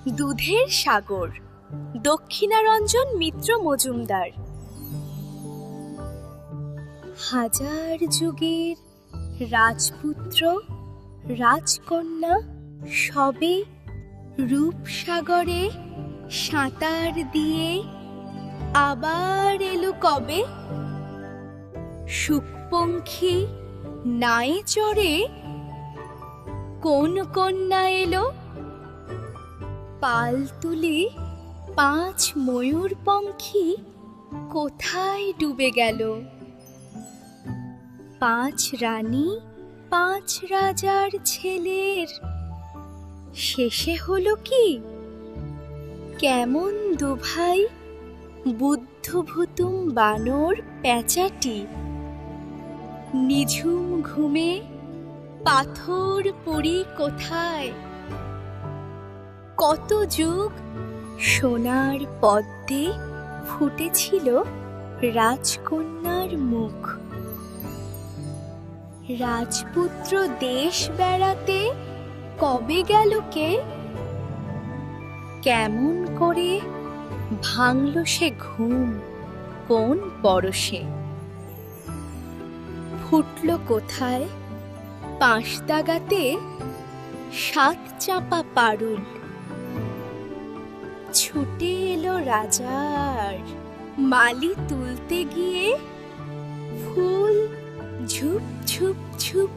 দুধের সাগর, দক্ষিণারঞ্জন মিত্র মজুমদার। হাজার যুগের রাজপুত্র রাজকন্যা সবে রূপসাগরে সাঁতার দিয়ে আবার এলো কবে। সুখপঙ্খী নাই চড়ে কোন কন্যা এলো। পাল তুলে 5 ময়ূরপঙ্খী কোথায় ডুবে গেল। 5 রানী 5 রাজার ছেলের শেষে হলো কি। কেমন দুভাই বুদ্ধভুতুম বানর প্যাঁচাটি নিঝুম ঘুমে পাথর পড়ি কোথায়। কত যুগ সোনার পদ্মে ফুটেছিল রাজকন্যার মুখ। রাজপুত্র দেশ বেড়াতে কবে গেল কে। কেমন করে ভাঙল সে ঘুম কোন পরশে। ফুটল কোথায় 5 দাগাতে 7 চাপা পারুল। ছুটে এলো রাজার মালি তুলতে গিয়ে ফুল ঝুপ ঝুপ ঝুপ।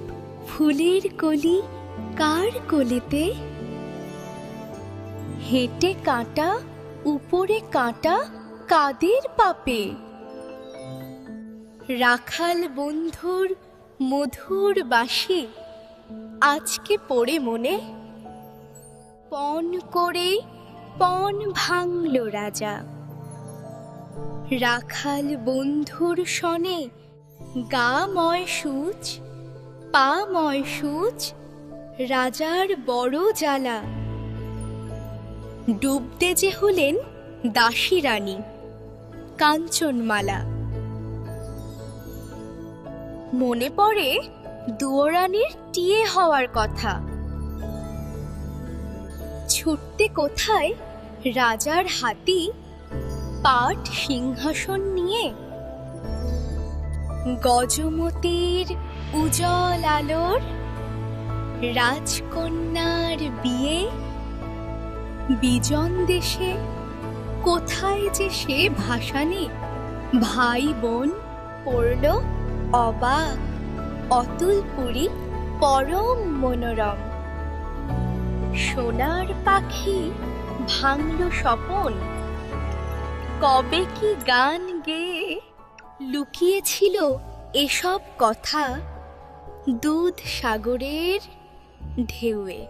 ফুলের কলি কার কলিতে। হেঁটে কাঁটা উপরে কাঁটা কাদের পাপে। রাখাল বন্ধুর মধুর বাঁশি আজকে পড়ে মনে। পণ করে পণ ভাঙল রাজা। রাখাল বন্ধুর সনে গা ময় সূচ পা ময় সূচ। রাজার বড় জ্বালা। ডুবতে যে হলেন দাসী রানী কাঞ্চনমালা। মনে পড়ে দুয়োরানীর টিয়ে হওয়ার কথা। ছুটতে কোথায় রাজার হাতি পাট সিংহাসন নিয়ে। গজমতির উজ্জ্বল আলোর রাজকন্যার বিয়ে। বিজন দেশে কোথায় যে সে ভাসানে। ভাই বোন পড়ল অবাক অতুলপুরী পরম মনোরম। সোনার পাখি ভাঙল স্বপন। কবে কি গান গেয়ে লুকিয়েছিল এসব কথা দুধ সাগরের ঢেউয়ে।